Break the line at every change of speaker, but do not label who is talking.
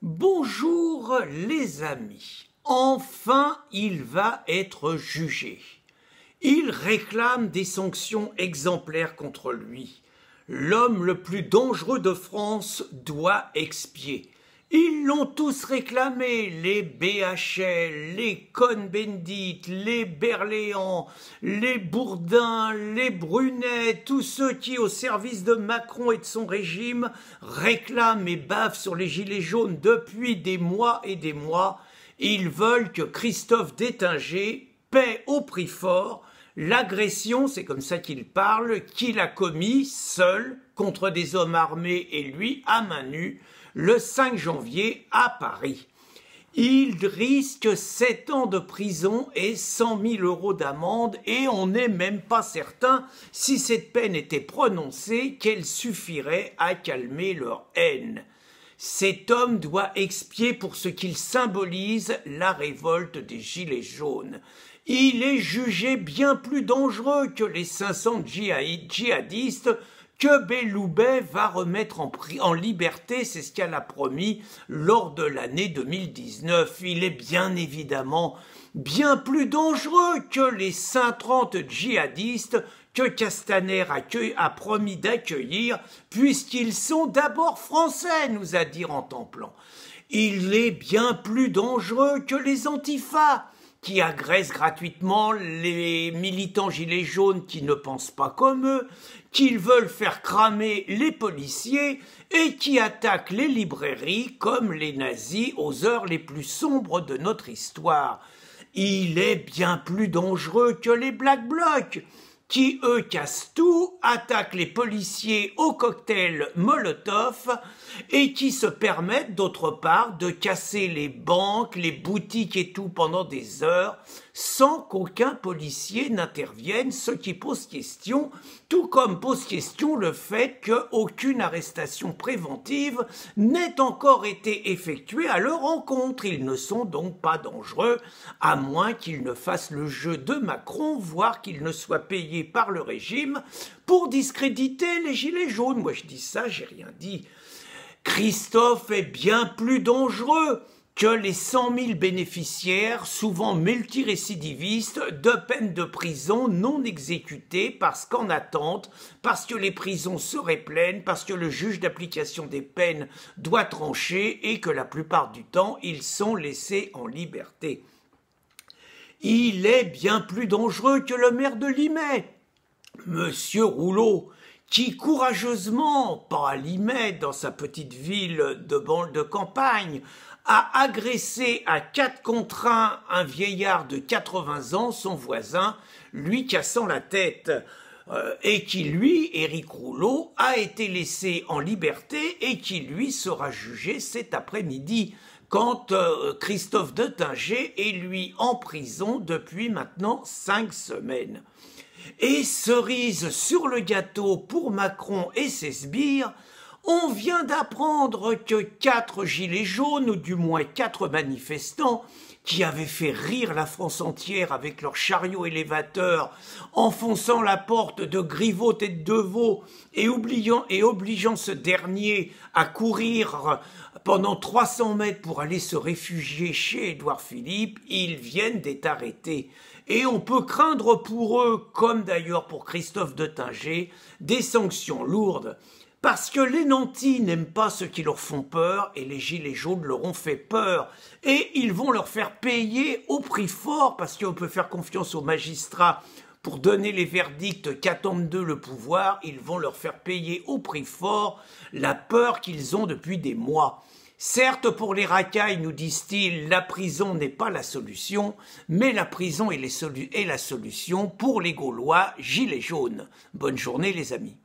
Bonjour les amis, enfin il va être jugé. Il réclame des sanctions exemplaires contre lui. L'homme le plus dangereux de France doit expier. Ils l'ont tous réclamé, les BHL, les Cohn-Bendit, les Berléand, les Bourdin, les Brunet, tous ceux qui, au service de Macron et de son régime, réclament et bavent sur les gilets jaunes depuis des mois et des mois. Ils veulent que Christophe Détinger paie au prix fort l'agression, c'est comme ça qu'il parle, qu'il a commis seul contre des hommes armés et lui à main nue le 5 janvier à Paris. Il risque 7 ans de prison et 100 000 € d'amende et on n'est même pas certain, si cette peine était prononcée, qu'elle suffirait à calmer leur haine. Cet homme doit expier pour ce qu'il symbolise, la révolte des Gilets jaunes. Il est jugé bien plus dangereux que les 500 djihadistes que Belloubet va remettre en liberté, c'est ce qu'elle a promis lors de l'année 2019. Il est bien évidemment bien plus dangereux que les 130 djihadistes que Castaner a promis d'accueillir, puisqu'ils sont d'abord français, nous a dit Rentemplant. Il est bien plus dangereux que les antifas, qui agressent gratuitement les militants gilets jaunes qui ne pensent pas comme eux, qu'ils veulent faire cramer les policiers et qui attaquent les librairies comme les nazis aux heures les plus sombres de notre histoire. Il est bien plus dangereux que les Black Blocs, qui, eux, cassent tout, attaquent les policiers au cocktail Molotov et qui se permettent, d'autre part, de casser les banques, les boutiques et tout pendant des heures sans qu'aucun policier n'intervienne, ce qui pose question, tout comme pose question le fait qu'aucune arrestation préventive n'ait encore été effectuée à leur encontre. Ils ne sont donc pas dangereux, à moins qu'ils ne fassent le jeu de Macron, voire qu'ils ne soient payés par le régime pour discréditer les gilets jaunes. Moi je dis ça, j'ai rien dit. Christophe est bien plus dangereux que les 100 000 bénéficiaires, souvent multirécidivistes, de peines de prison non exécutées parce qu'en attente, parce que les prisons seraient pleines, parce que le juge d'application des peines doit trancher et que la plupart du temps, ils sont laissés en liberté. Il est bien plus dangereux que le maire de Limay, Monsieur Rouleau, qui courageusement, pas à Limay, dans sa petite ville de campagne, a agressé à 4 contre 1 un vieillard de 80 ans, son voisin, lui cassant la tête, et qui, lui, Éric Rouleau, a été laissé en liberté et qui, lui, sera jugé cet après-midi, quand Christophe Détinger est, lui, en prison depuis maintenant 5 semaines. Et cerise sur le gâteau pour Macron et ses sbires, on vient d'apprendre que 4 gilets jaunes, ou du moins 4 manifestants, qui avaient fait rire la France entière avec leur chariot élévateur, enfonçant la porte de Griveaux tête de veau et obligeant ce dernier à courir pendant 300 mètres pour aller se réfugier chez Édouard Philippe, ils viennent d'être arrêtés. Et on peut craindre pour eux, comme d'ailleurs pour Christophe Détinger, des sanctions lourdes. Parce que les nantis n'aiment pas ceux qui leur font peur et les gilets jaunes leur ont fait peur. Et ils vont leur faire payer au prix fort parce qu'on peut faire confiance aux magistrats pour donner les verdicts qu'attendent d'eux le pouvoir. Ils vont leur faire payer au prix fort la peur qu'ils ont depuis des mois. Certes, pour les racailles, nous disent-ils, la prison n'est pas la solution, mais la prison est la solution pour les Gaulois gilets jaunes. Bonne journée les amis.